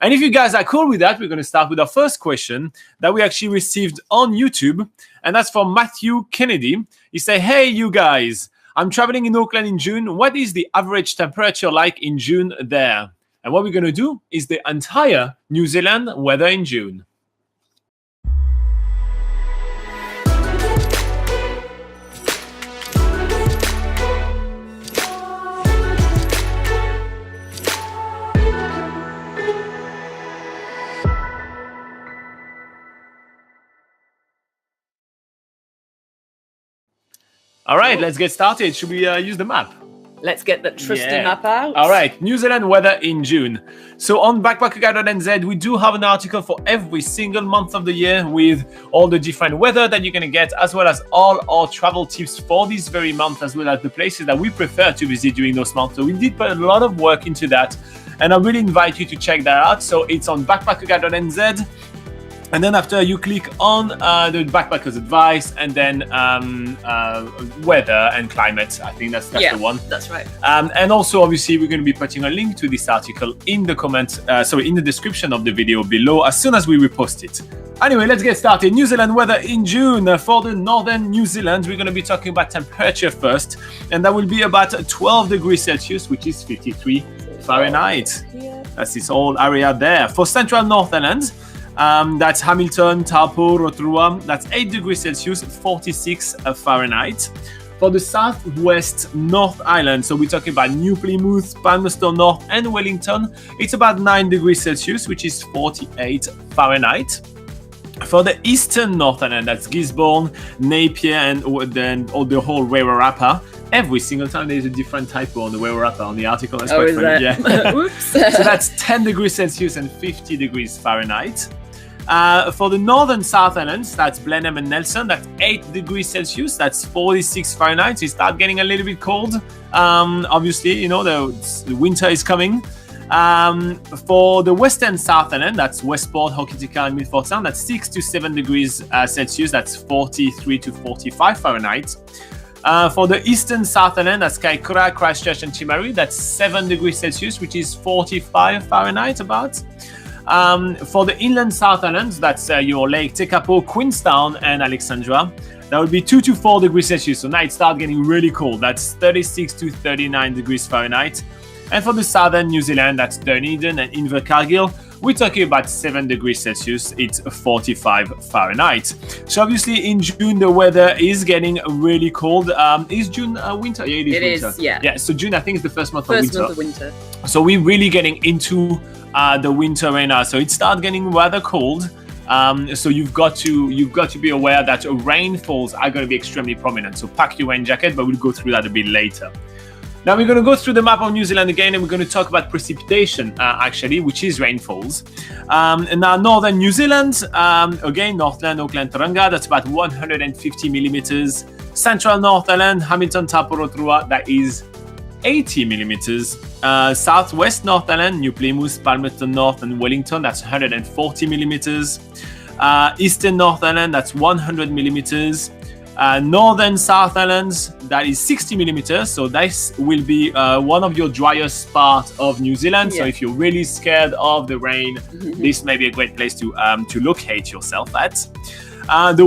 And if you guys are cool with that, we're going to start with our first question that we actually received on YouTube. And that's from Matthew Kennedy. He said, hey, you guys, I'm traveling in Auckland in June. What is the average temperature like in June there? And what we're going to do is the entire New Zealand weather in June. All right, let's get started. Should we use the map? Let's get the trusty map out. All right, New Zealand weather in June. So on BackpackerGuide.NZ, we do have an article for every single month of the year with all the different weather that you're going to get, as well as all our travel tips for this very month, as well as the places that we prefer to visit during those months. So we did put a lot of work into that, and I really invite you to check that out. So it's on BackpackerGuide.NZ. And then after you click on the backpacker's advice and then weather and climate. I think that's the one. That's right. And also, obviously, we're going to be putting a link to this article in the in the description of the video below as soon as we repost it. Anyway, let's get started. New Zealand weather in June. For the northern New Zealand, we're going to be talking about temperature first. And that will be about 12 degrees Celsius, which is 53 Fahrenheit. Yeah. That's this whole area there. For central North Island, that's Hamilton, Taupo, Rotorua. That's 8 degrees Celsius, 46 Fahrenheit. For the southwest North Island, so we're talking about New Plymouth, Palmerston North, and Wellington, it's about 9 degrees Celsius, which is 48 Fahrenheit. For the eastern North Island, that's Gisborne, Napier, and then all the whole Wairarapa. Every single time there's a different typo on the Wairarapa on the article. That's quite funny. Yeah. Oops. So that's 10 degrees Celsius and 50 degrees Fahrenheit. For the northern South Islands, that's Blenheim and Nelson, that's 8 degrees Celsius, that's 46 Fahrenheit. So it starts getting a little bit cold. Obviously, you know, the winter is coming. For the western South Island, that's Westport, Hokitika, and Milford Sound, that's 6 to 7 degrees Celsius, that's 43 to 45 Fahrenheit. For the eastern South Island, that's Kaikoura, Christchurch, and Timaru, that's 7 degrees Celsius, which is 45 Fahrenheit about. For the inland South Islands, that's your Lake Tekapo, Queenstown, and Alexandra. That would be 2 to 4 degrees Celsius. So now it starts getting really cold. That's 36 to 39 degrees Fahrenheit. And for the southern New Zealand, that's Dunedin and Invercargill. We're talking about 7 degrees Celsius. It's 45 Fahrenheit. So obviously in June, the weather is getting really cold. Is June winter? Yeah, it is winter. Yeah. So June, I think, is the first month of winter. So we're really getting into the winter right now. So it starts getting rather cold. So you've got to be aware that rainfalls are going to be extremely prominent. So pack your rain jacket, but we'll go through that a bit later. Now we're going to go through the map of New Zealand again, and we're going to talk about precipitation, actually, which is rainfalls. And now northern New Zealand, again, Northland, Auckland, Tauranga, that's about 150 millimeters. Central North Island, Hamilton, Taupo, Rotorua, that is 80 millimeters. Southwest North Island, New Plymouth, Palmerston North, and Wellington, that's 140 millimeters. Eastern North Island, that's 100 millimeters. Northern South Islands, that is 60 millimeters. So this will be one of your driest parts of New Zealand. Yeah. So if you're really scared of the rain, this may be a great place to locate yourself at. The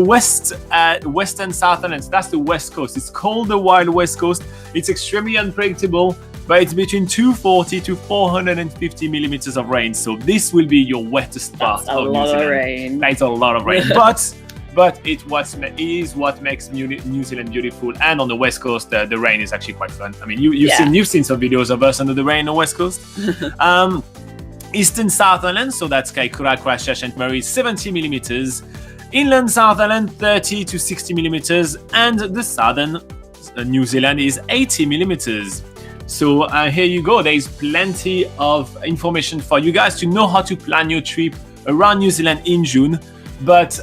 western South Islands, that's the west coast. It's called the Wild West Coast. It's extremely unpredictable, but it's between 240 to 450 millimeters of rain. So this will be your wettest part of New Zealand. That's a lot of rain. But it is what makes New Zealand beautiful. And on the west coast, the rain is actually quite fun. I mean, you've seen some videos of us under the rain on the west coast. Eastern South Island, so that's Kaikoura, Christchurch, and Timaru, 70 millimeters. Inland South Island, 30 to 60 millimeters. And the southern New Zealand is 80 millimeters. So here you go. There is plenty of information for you guys to know how to plan your trip around New Zealand in June. But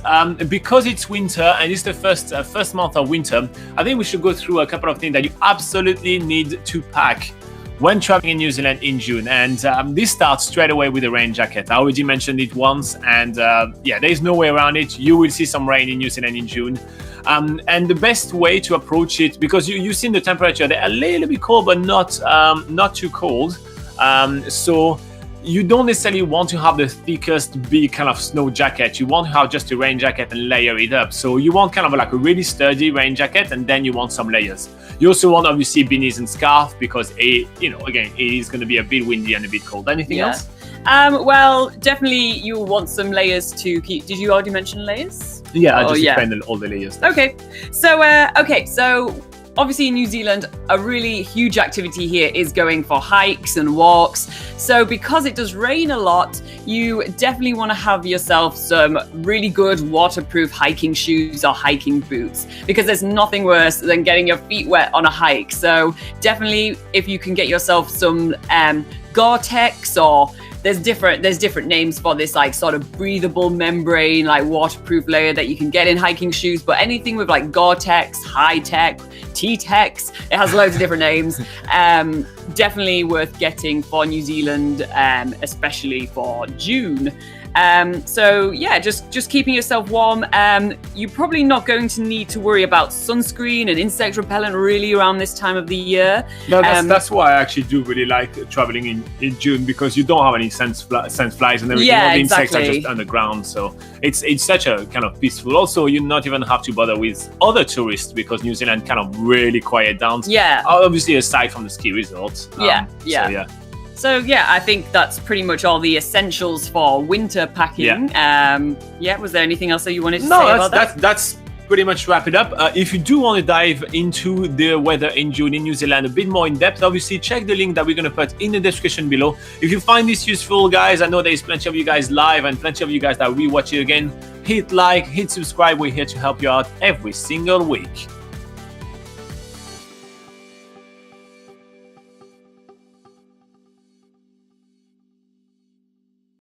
because it's winter and it's the first month of winter, I think we should go through a couple of things that you absolutely need to pack when traveling in New Zealand in June. And this starts straight away with a rain jacket. I already mentioned it once, and there's no way around it. You will see some rain in New Zealand in June. And the best way to approach it, because you've seen the temperature, they're a little bit cold, but not too cold. So you don't necessarily want to have the thickest big kind of snow jacket. You want to have just a rain jacket and layer it up. So you want kind of like a really sturdy rain jacket, and then you want some layers. You also want obviously beanies and scarf because again, it is going to be a bit windy and a bit cold. Anything else? Well, definitely you want some layers to keep. Did you already mention layers? Yeah, I just explained all the layers. Okay, so obviously in New Zealand, a really huge activity here is going for hikes and walks. So because it does rain a lot, you definitely want to have yourself some really good waterproof hiking shoes or hiking boots, because there's nothing worse than getting your feet wet on a hike. So definitely if you can get yourself some Gore-Tex, or there's different names for this like sort of breathable membrane, like waterproof layer that you can get in hiking shoes, but anything with like Gore-Tex, Hi-Tech, T-Tex, it has loads of different names. Definitely worth getting for New Zealand, especially for June. So yeah, just keeping yourself warm. You're probably not going to need to worry about sunscreen and insect repellent really around this time of the year. No, that's why I actually do really like traveling in June, because you don't have any sense flies and everything. All the insects are just underground, so it's such a kind of peaceful. Also, you not even have to bother with other tourists because New Zealand kind of really quiet down. Yeah. Obviously, aside from the ski resorts. So yeah, I think that's pretty much all the essentials for winter packing. Was there anything else that you wanted to say about that? That's pretty much wrap it up. If you do want to dive into the weather in June in New Zealand a bit more in depth, obviously check the link that we're going to put in the description below. If you find this useful, guys, I know there's plenty of you guys live and plenty of you guys that rewatch it again. Hit like, hit subscribe. We're here to help you out every single week.